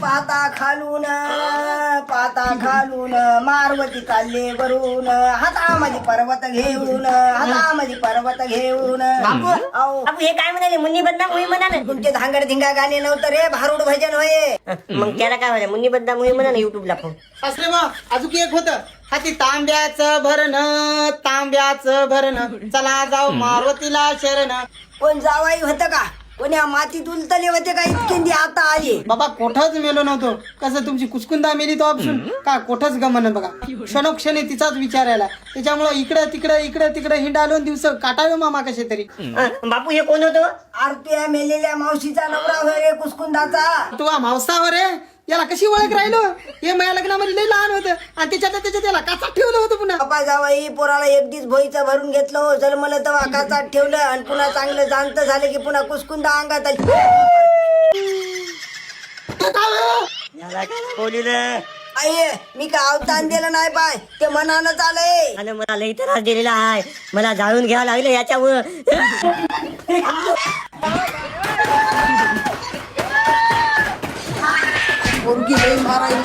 पाता खालून मारवती चालले वरून हातामध्ये पर्वत घेऊन बापू हे काय म्हणाले मुन्नी बदनाम होई म्हणाले. तुमचे धांगड धिंगा गाणे नव्हतं रे भारूड भजन होय. मग त्याला काय म्हणाले मुन्नी बदनाम होई म्हणा युट्यूबला फोन. सासरे बा अजून एक होतं हाती तांब्याचं भरण चला जाऊ मारुतीला शरण. कोण जावाई होतं का कोणी मातीत उलतले होते का इतके आता आले. बाबा कोठच मेलो नव्हतो. कसं तुमची कुचकुंदा मेली तो ऑप्शन का कोठच गमन बघा. क्षणोक्षणी तिचाच विचार आला. त्याच्यामुळे इकडे तिकडे हिंडालो दिवस काटावे मामा कसे तरी. बापू हे कोण होतं. आरत्या मेलेल्या मावशीचा नवरा होय रे कुसकुंदाचा. तू मावसावर रे याला कशी ओळख राहिलो. हे माझ्या लग्नामध्ये लई लहान होतं आणि त्याच्यात त्याला काचात ठेवलं होतं पुन्हा. बापा जावाई पोराला एक दिस भोईचं भरून घेतलं जन्मलं तर वाकाचात ठेवलं आणि पुन्हा चांगलं जाणतं झालं की पुन्हा कुसकुंदा अंगात आली. आई मी का अवतान दिलं नाही पाय ते मनानं आलंय. आणि मला लई त्रास दिलेला आहे. मला जाळून घ्यावं लागलं याच्यामुळं. पोरगी लई मारायला.